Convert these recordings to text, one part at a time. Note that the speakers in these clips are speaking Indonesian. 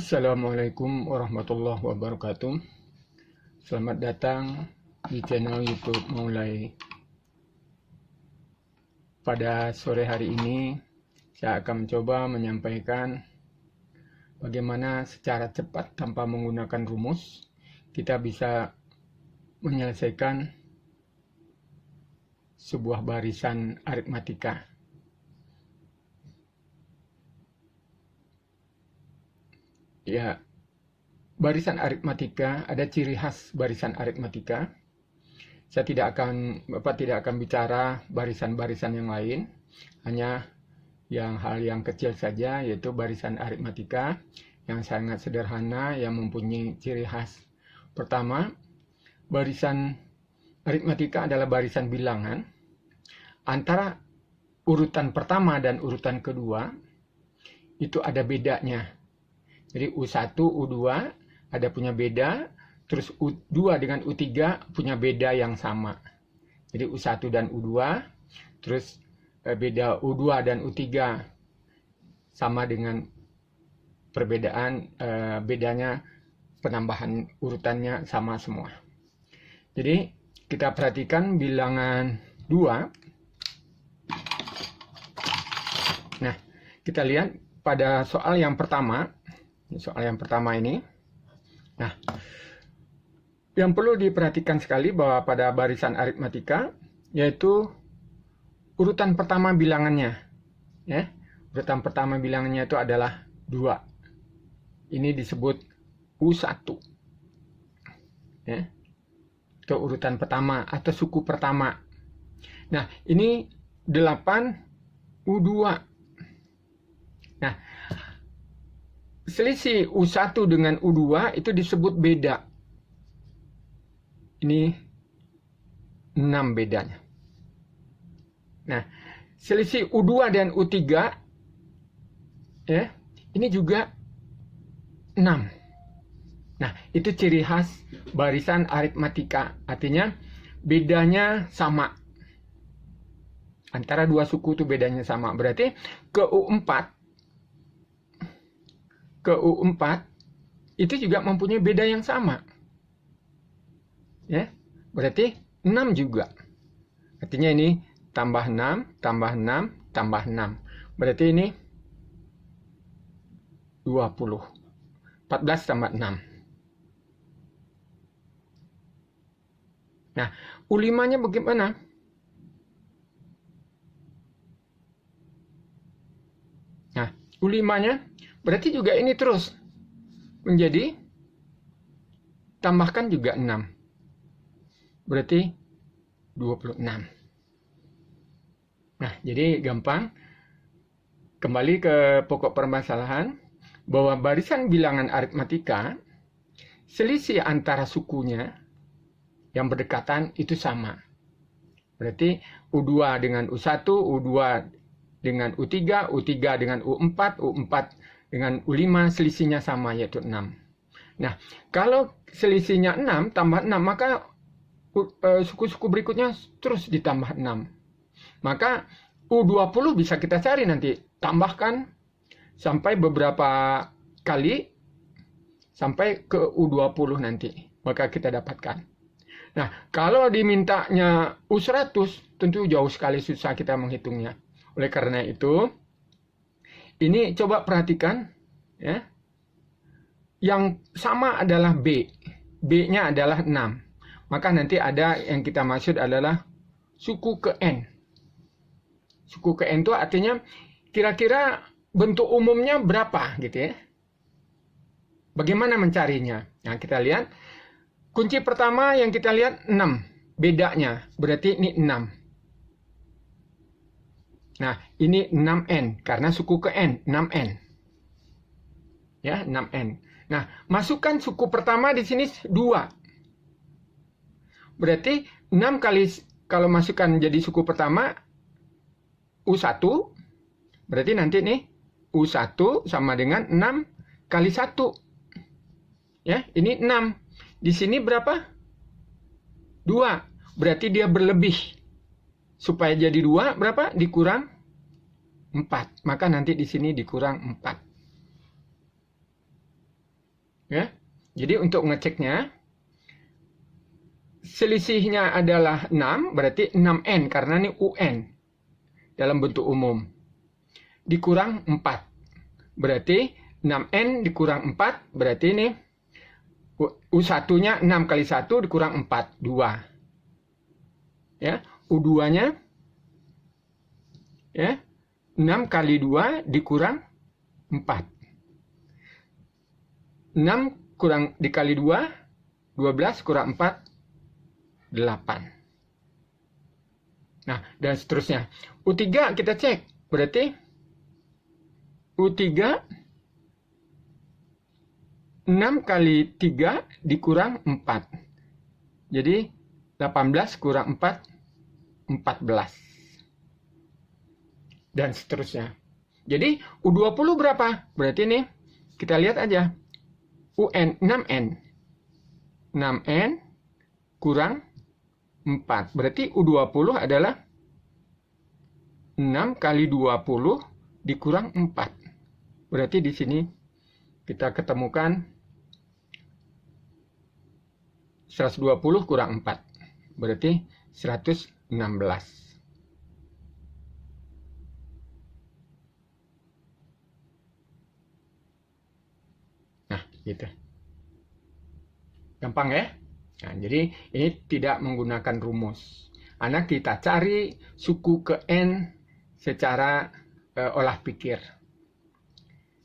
Assalamualaikum warahmatullahi wabarakatuh. Selamat datang di channel YouTube Maulay. Pada sore hari ini saya akan mencoba menyampaikan bagaimana secara cepat tanpa menggunakan rumus kita bisa menyelesaikan sebuah barisan aritmatika. Ya, barisan aritmatika, ada ciri khas barisan aritmatika. Bapak tidak akan bicara barisan-barisan yang lain, hanya hal yang kecil saja, yaitu barisan aritmatika yang sangat sederhana yang mempunyai ciri khas. Pertama, barisan aritmatika adalah barisan bilangan. Antara urutan pertama dan urutan kedua itu ada bedanya. Jadi U1, U2 ada punya beda, terus U2 dengan U3 punya beda yang sama. Jadi U1 dan U2, terus beda U2 dan U3 sama dengan perbedaan, bedanya penambahan urutannya sama semua. Jadi kita perhatikan bilangan 2. Nah, kita lihat pada soal yang pertama. Soal yang pertama ini. Nah, yang perlu diperhatikan sekali bahwa pada barisan aritmatika yaitu urutan pertama bilangannya, ya. Urutan pertama bilangannya itu adalah 2. Ini disebut U1. Ya. Itu urutan pertama atau suku pertama. Nah, ini 8 U2. Nah, selisih U1 dengan U2 itu disebut beda. Ini 6 bedanya. Nah, selisih U2 dan U3 ya, ini juga 6. Nah, itu ciri khas barisan aritmatika. Artinya bedanya sama. Antara dua suku itu bedanya sama. Berarti ke U4 itu juga mempunyai beda yang sama. Ya, berarti 6 juga. Artinya ini tambah 6, tambah 6, tambah 6. Berarti ini 20. 14 tambah 6. Nah, U5-nya bagaimana? Nah, U5-nya berarti juga ini terus menjadi tambahkan juga 6. Berarti 26. Nah, jadi gampang. Kembali ke pokok permasalahan bahwa barisan bilangan aritmatika selisih antara sukunya yang berdekatan itu sama. Berarti U2 dengan U1, U2 dengan U3, U3 dengan U4, U4 dengan U5 selisihnya sama, yaitu 6. Nah, kalau selisihnya 6 tambah 6, maka suku-suku berikutnya terus ditambah 6. Maka U20 bisa kita cari nanti. Tambahkan sampai beberapa kali sampai ke U20 nanti. Maka kita dapatkan. Nah, kalau dimintanya U100, tentu jauh sekali susah kita menghitungnya. Oleh karena itu, ini coba perhatikan, ya. Yang sama adalah B. B-nya adalah 6. Maka nanti ada yang kita maksud adalah suku ke N. Suku ke N itu artinya kira-kira bentuk umumnya berapa gitu ya. Bagaimana mencarinya? Nah, kita lihat. Kunci pertama yang kita lihat 6. Bedanya. Berarti ini 6. Nah, ini 6N, karena suku ke N, 6N. Ya, 6N. Nah, masukkan suku pertama di sini 2. Berarti 6 kali, kalau masukkan jadi suku pertama, U1, berarti nanti nih, U1 sama dengan 6 kali 1. Ya, ini 6. Di sini berapa? 2. Berarti dia berlebih. Supaya jadi 2, berapa? Dikurang 4. Maka nanti di sini dikurang 4. Ya. Jadi untuk ngeceknya, selisihnya adalah 6, berarti 6N, karena ini UN dalam bentuk umum. Dikurang 4. Berarti 6N dikurang 4, berarti ini U1-nya 6 kali 1 dikurang 4, 2. Ya, U2-nya ya, 6 kali 2 dikurang 4. 6 kurang dikali 2, 12 kurang 4, 8. Nah, dan seterusnya. U3 kita cek. Berarti U3 6 kali 3 dikurang 4. Jadi 18 kurang 4, 14. Dan seterusnya. Jadi U20 berapa? Berarti ini kita lihat aja. UN 6N. 6N kurang 4. Berarti U20 adalah 6 kali 20 dikurang 4. Berarti di sini kita ketemukan 120 kurang 4. Berarti 116. Nah, gitu. Gampang ya? Nah, jadi ini tidak menggunakan rumus. Anak kita cari suku ke N secara olah pikir.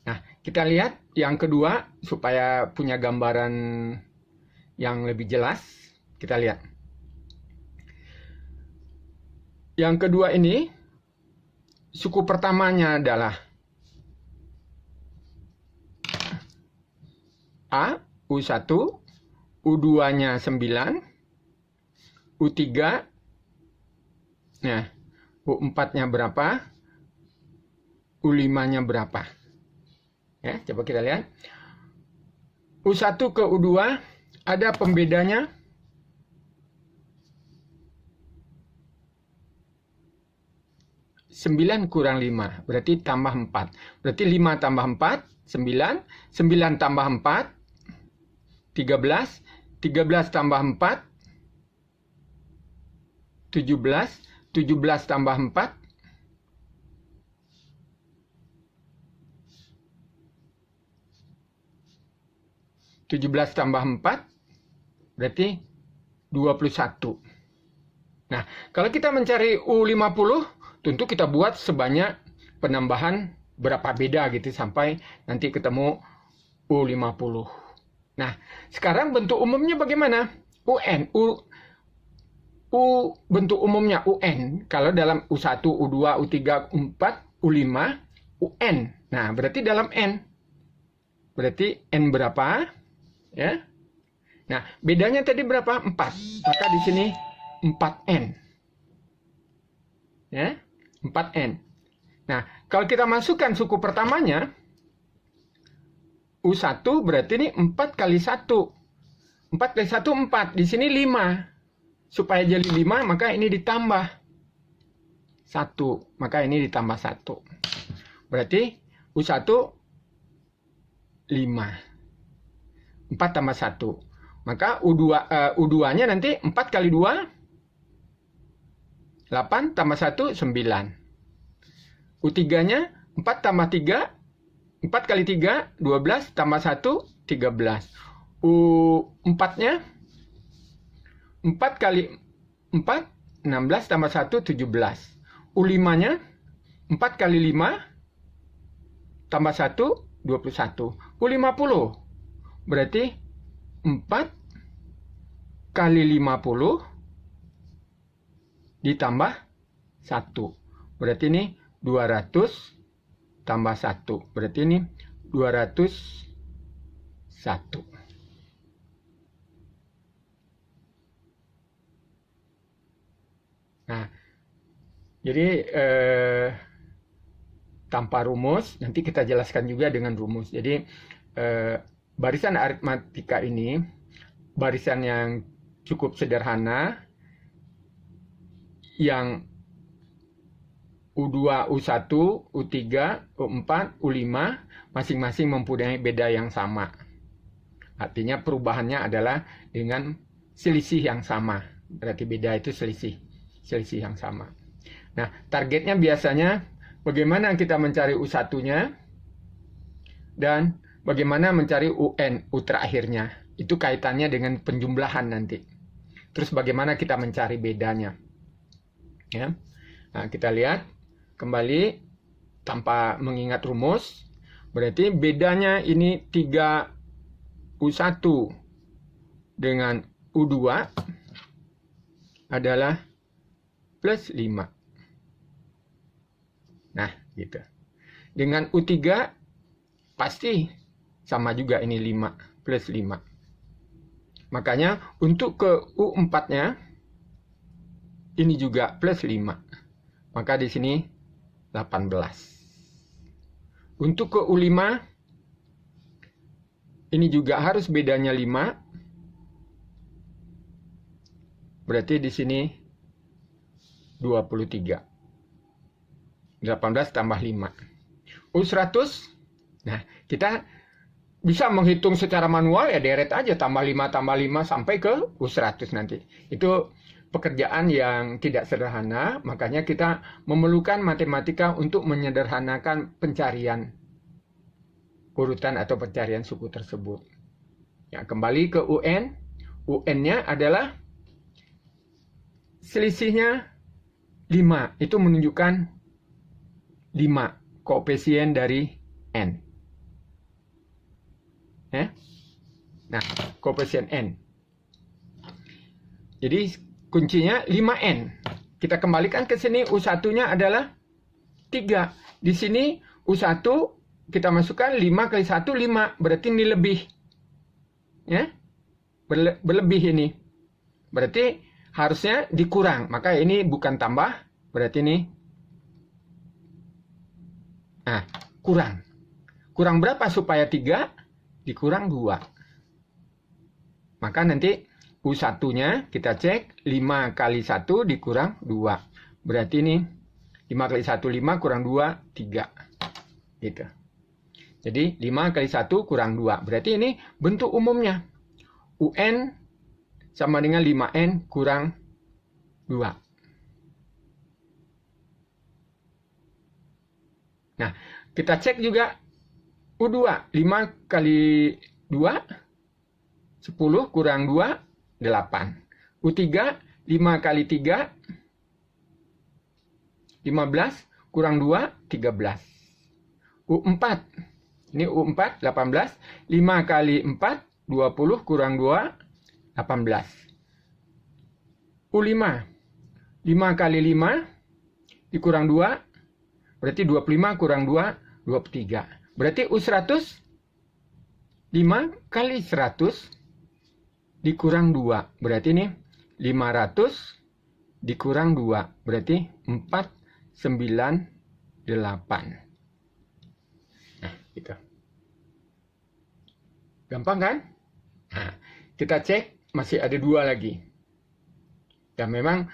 Nah, kita lihat yang kedua supaya punya gambaran yang lebih jelas. Kita lihat. Yang kedua ini, suku pertamanya adalah A, U1, U2-nya 9, U3, nah, U4-nya berapa, U5-nya berapa. Ya, coba kita lihat. U1 ke U2 ada pembedanya 9 kurang 5, berarti tambah 4. Berarti 5 tambah 4, 9. 9 tambah 4, 13. 13 tambah 4, 17. 17 tambah 4, 17 tambah 4, berarti 21. Nah, kalau kita mencari U50, tentu kita buat sebanyak penambahan berapa beda gitu sampai nanti ketemu U50. Nah, sekarang bentuk umumnya bagaimana? UN. Bentuk umumnya UN. Kalau dalam U1, U2, U3, U4, U5, UN. Nah, berarti dalam N. Berarti N berapa? Ya. Nah, bedanya tadi berapa? 4. Maka di sini 4N. Ya, 4N. Nah, kalau kita masukkan suku pertamanya, U1 berarti ini 4 kali 1. 4 kali 1, 4. Di sini 5. Supaya jadi 5, maka ini ditambah 1. Maka ini ditambah 1. Berarti U1 5. 4 tambah 1. Maka U2-nya nanti 4 kali 2, 8 tambah 1, 9. U3-nya 4 tambah 3, 4 kali 3, 12 tambah 1, 13. U4-nya 4 kali 4, 16 tambah 1, 17. U5-nya 4 kali 5 tambah 1, 21. U50 berarti 4 kali 50 ditambah 1. Berarti ini 200 tambah 1. Berarti ini 201. Nah, jadi tanpa rumus, nanti kita jelaskan juga dengan rumus. Jadi barisan aritmatika ini barisan yang cukup sederhana, yang U2, U1, U3, U4, U5 masing-masing mempunyai beda yang sama. Artinya perubahannya adalah dengan selisih yang sama. Berarti beda itu selisih yang sama. Nah, targetnya biasanya bagaimana kita mencari U1-nya dan bagaimana mencari UN, U terakhirnya. Itu kaitannya dengan penjumlahan nanti. Terus bagaimana kita mencari bedanya. Ya. Nah, kita lihat kembali tanpa mengingat rumus. Berarti bedanya ini 3 U1 dengan U2 adalah plus 5. Nah, gitu. Dengan U3 pasti sama juga ini 5 plus 5. Makanya untuk ke U4-nya ini juga plus 5. Maka di sini 18. Untuk ke U5 ini juga harus bedanya 5. Berarti di sini 23. 18 tambah 5. U100. Nah, kita bisa menghitung secara manual ya, deret aja tambah 5 sampai ke U100 nanti. Itu pekerjaan yang tidak sederhana, makanya kita memerlukan matematika untuk menyederhanakan pencarian urutan atau pencarian suku tersebut. Ya, kembali ke UN. UN-nya adalah selisihnya 5. Itu menunjukkan 5 koefisien dari N. Ya? Nah, koefisien N. Jadi kuncinya 5N. Kita kembalikan ke sini, U1-nya adalah 3. Di sini U1 kita masukkan 5 kali 1, 5. Berarti ini lebih. Ya? Berlebih ini. Berarti harusnya dikurang. Maka ini bukan tambah. Berarti ini kurang. Kurang berapa supaya 3? Dikurang 2. Maka nanti U1-nya kita cek 5 kali 1 dikurang 2. Berarti ini 5 kali 1, 5 kurang 2, 3. Gitu. Jadi 5 kali 1 kurang 2. Berarti ini bentuk umumnya. UN sama dengan 5N kurang 2. Nah, kita cek juga U2. 5 kali 2, 10 kurang 2, 8. U3, 5 kali 3, 15 kurang 2, 13. U4, ini U4, 18. 5 kali 4, 20 kurang 2, 18. U5, 5 kali 5 dikurang 2, berarti 25 kurang 2, 23. Berarti U100, 5 kali 100 dikurang 2. Berarti ini 500 dikurang 2. Berarti 498. Nah, gitu. Gampang kan? Nah, kita cek masih ada 2 lagi. Dan memang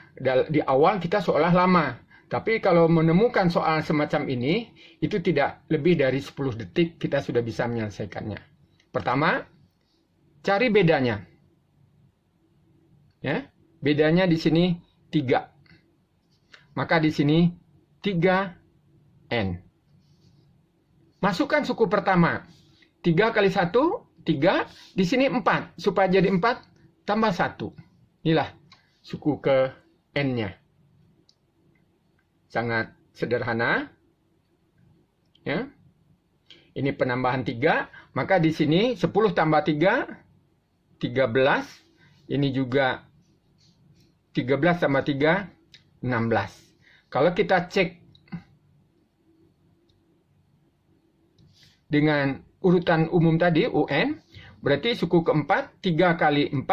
di awal kita seolah lama. Tapi kalau menemukan soal semacam ini, itu tidak lebih dari 10 detik kita sudah bisa menyelesaikannya. Pertama, cari bedanya. Ya, bedanya di sini 3. Maka di sini 3N. Masukkan suku pertama. 3 kali 1, 3. Di sini 4. Supaya jadi 4, tambah 1. Inilah suku ke N-nya. Sangat sederhana. Ya. Ini penambahan 3. Maka di sini 10 tambah 3, 13. Ini juga 13 tambah 3, 16. Kalau kita cek dengan urutan umum tadi, UN, berarti suku keempat, 3 kali 4,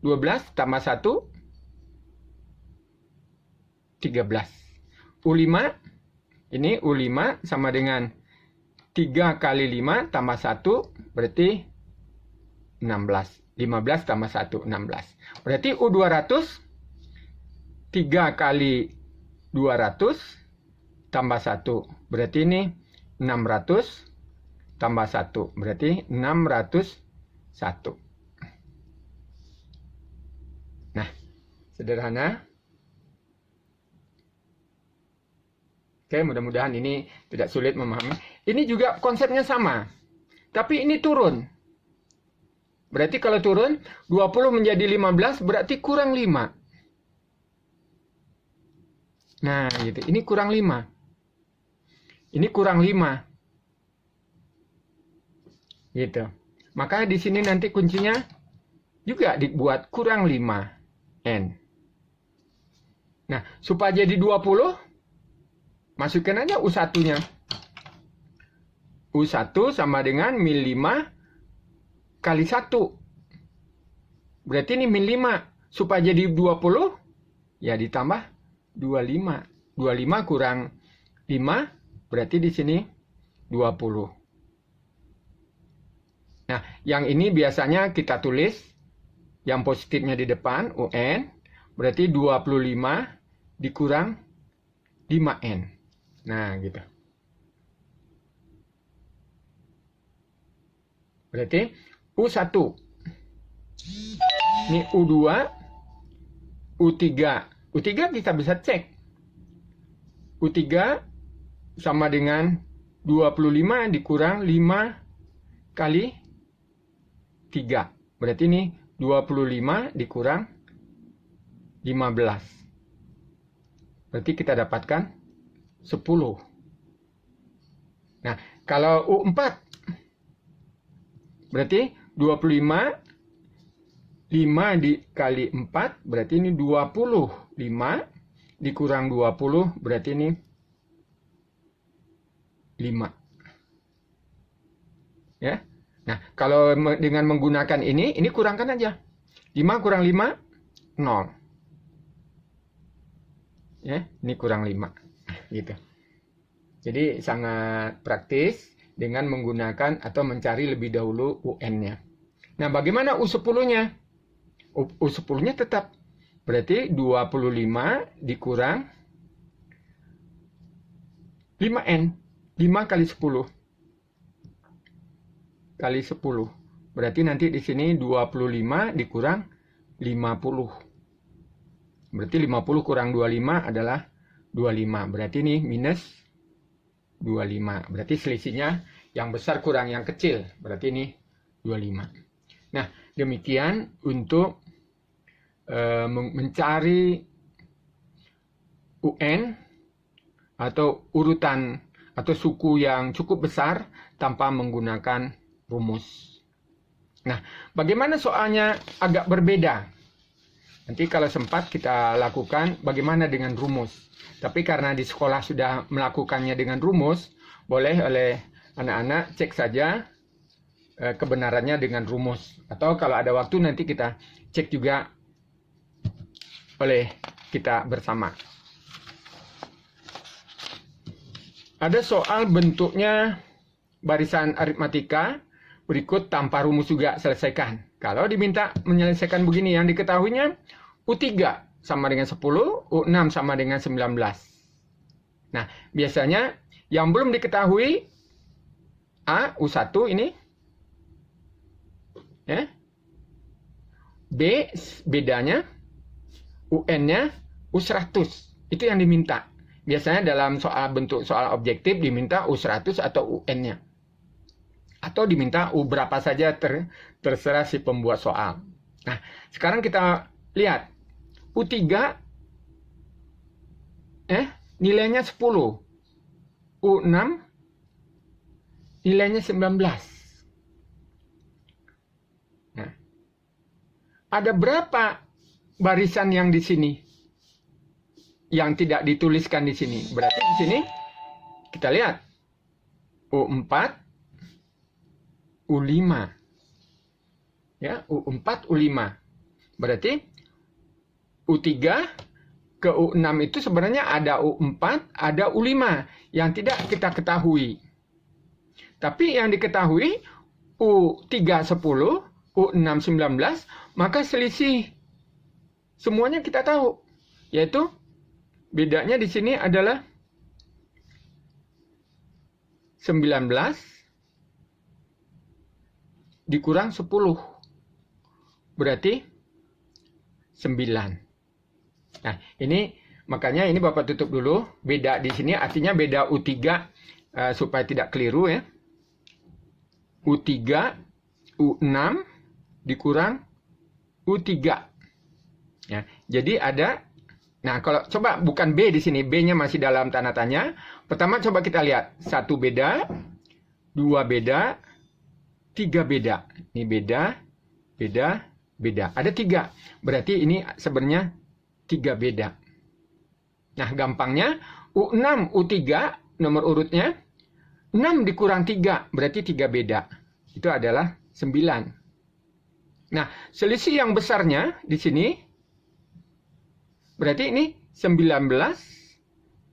12 tambah 1, 13. U5, ini U5 sama dengan 3 kali 5 tambah 1, berarti 16. 15 tambah 1, 16. Berarti U200, 3 kali 200 tambah 1. Berarti ini 600 tambah 1. Berarti 650. 1. Nah, sederhana. Oke, mudah-mudahan ini tidak sulit memahami. Ini juga konsepnya sama. Tapi ini turun. Berarti kalau turun, 20 menjadi 15 berarti kurang 5. Nah, gitu. Ini kurang 5. Ini kurang 5. Gitu. Maka di sini nanti kuncinya juga dibuat kurang 5N. Nah, supaya jadi 20, masukkan aja U1-nya. U1 sama dengan min 5 kali 1. Berarti ini min 5. Supaya jadi 20, ya ditambah 25. 25 kurang 5, berarti di sini 20. Nah, yang ini biasanya kita tulis yang positifnya di depan, UN, berarti 25 dikurang 5N. Nah, gitu. Berarti U1. Ini U2, U3. U3 kita bisa cek. U3 sama dengan 25 dikurang 5 kali 3. Berarti ini 25 dikurang 15. Berarti kita dapatkan 10. Nah, kalau U4 berarti 25 5 dikali 4 berarti ini 25 dikurang 20 berarti ini 5. Ya. Nah, kalau dengan menggunakan ini kurangkan aja. 5 kurang 5, 0. Ya, ini kurang 5. Gitu. Jadi sangat praktis dengan menggunakan atau mencari lebih dahulu UN-nya. Nah, bagaimana U10-nya? U10-nya tetap. Berarti 25 dikurang 5N. 5 kali 10. Kali 10. Berarti nanti di sini 25 dikurang 50. Berarti 50 kurang 25 adalah 25. Berarti ini minus 25. Berarti selisihnya yang besar kurang yang kecil. Berarti ini 25. Nah, demikian untuk mencari UN atau urutan atau suku yang cukup besar tanpa menggunakan rumus. Nah, bagaimana soalnya agak berbeda? Nanti kalau sempat kita lakukan bagaimana dengan rumus. Tapi karena di sekolah sudah melakukannya dengan rumus, boleh oleh anak-anak cek saja kebenarannya dengan rumus. Atau kalau ada waktu nanti kita cek juga oleh kita bersama. Ada soal bentuknya barisan aritmatika berikut tanpa rumus juga selesaikan. Kalau diminta menyelesaikan begini, yang diketahuinya U3 sama dengan 10, U6 sama dengan 19. Nah, biasanya yang belum diketahui A, U1 ini. Ya. B, bedanya. UN-nya U100. Itu yang diminta. Biasanya dalam soal bentuk soal objektif diminta U100 atau UN-nya. Atau diminta U berapa saja terserah si pembuat soal. Nah, sekarang kita lihat. U3 nilainya 10. U6 nilainya 19. Nah, ada berapa barisan yang di sini yang tidak dituliskan di sini? Berarti di sini kita lihat U4, U5. Ya, U4, U5. Berarti U3 ke U6 itu sebenarnya ada U4, ada U5 yang tidak kita ketahui. Tapi yang diketahui U3 10, U6 19, maka selisih semuanya kita tahu. Yaitu bedanya di sini adalah 19 dikurang 10. Berarti 9. Nah, ini makanya ini Bapak tutup dulu. Beda di sini artinya beda U3 supaya tidak keliru ya. U3, U6 dikurang U3. Ya, jadi ada. Nah, kalau coba bukan B di sini, B-nya masih dalam tanda tanya. Pertama coba kita lihat. 1 beda, 2 beda, 3 beda. Ini beda, beda, beda. Ada 3. Berarti ini sebenarnya 3 beda. Nah, gampangnya U6, U3 nomor urutnya 6 dikurang 3, berarti 3 beda. Itu adalah 9. Nah, selisih yang besarnya di sini berarti ini 19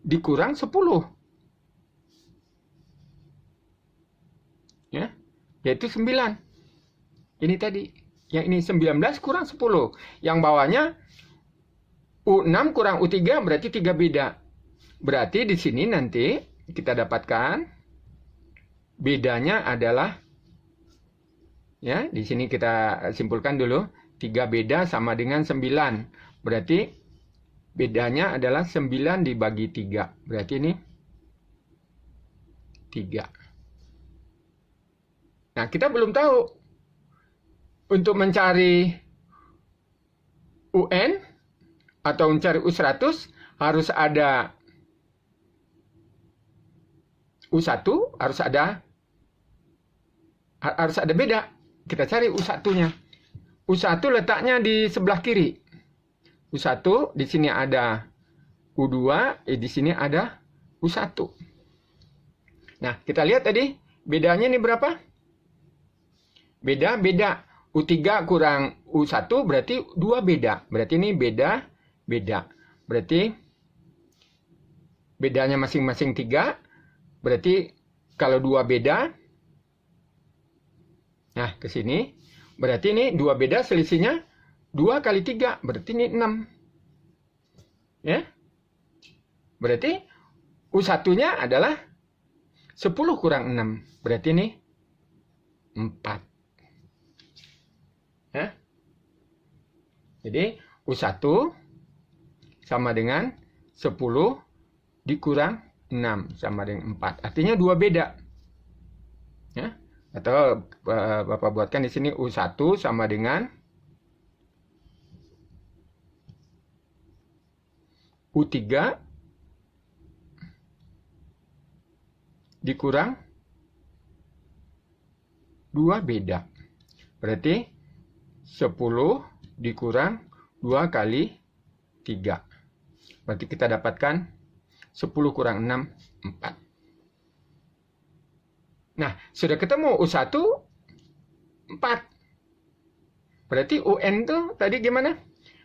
dikurang 10. Ya, yaitu 9. Ini tadi. Yang ini 19 kurang 10. Yang bawahnya U6 kurang U3 berarti 3 beda. Berarti di sini nanti kita dapatkan bedanya adalah, ya, di sini kita simpulkan dulu, 3 beda sama dengan 9. Berarti bedanya adalah 9 dibagi 3. Berarti ini 3. Nah, kita belum tahu. Untuk mencari UN atau mencari U100 harus ada U1, harus ada beda. Kita cari U1-nya. U1 letaknya di sebelah kiri. U1 di sini ada U2, di sini ada U1. Nah, kita lihat tadi bedanya ini berapa? Beda. U3 kurang U1 berarti 2 beda. Berarti ini beda. Berarti bedanya masing-masing 3. Berarti kalau 2 beda, nah ke sini, berarti ini 2 beda selisihnya 2 kali 3, berarti ini 6. Ya. Berarti U1-nya adalah 10 kurang 6. Berarti ini 4. Ya. Jadi U1 sama dengan 10 dikurang 6 sama dengan 4. Artinya 2 beda. Ya. Atau Bapak buatkan di sini U1 sama dengan U3 dikurang 2 beda. Berarti 10 dikurang 2 kali 3. Berarti kita dapatkan 10 kurang 6, 4. Nah, sudah ketemu U1, 4. Berarti UN itu tadi gimana?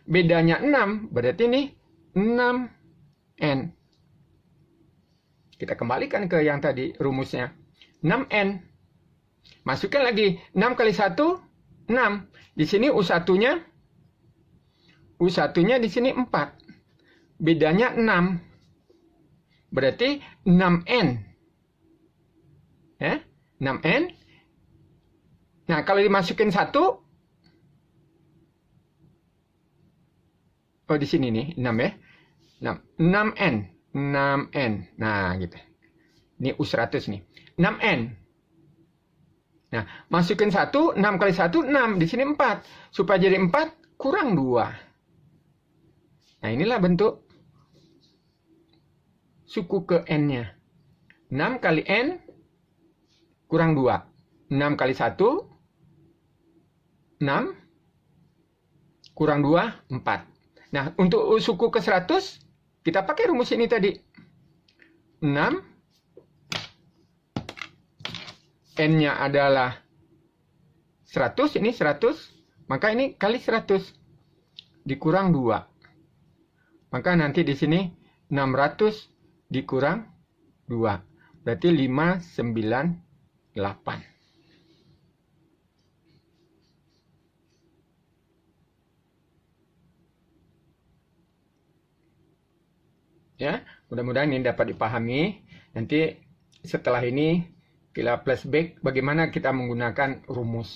Bedanya 6. Berarti ini 6N. Kita kembalikan ke yang tadi rumusnya. 6N. Masukkan lagi 6 kali 1, 6. Di sini U1-nya di sini 4. Bedanya 6. Berarti 6N. Ya, 6N. Nah, kalau dimasukin 1, oh di sini nih 6 ya. 6N. Nah, gitu. Ini U100 nih. 6N. Nah, masukin 1, 6 kali 1, 6. Di sini 4. Supaya jadi 4, kurang 2. Nah, inilah bentuk suku ke N-nya. 6 kali N kurang 2. 6 kali 1, 6. Kurang 2, 4. Nah, untuk suku ke 100, kita pakai rumus ini tadi. 6. N-nya adalah 100, ini 100, maka ini kali 100 dikurang 2. Maka nanti di sini 600 dikurang 2. Berarti 598. Ya, mudah-mudahan ini dapat dipahami. Nanti setelah ini Kita flashback bagaimana kita menggunakan rumus.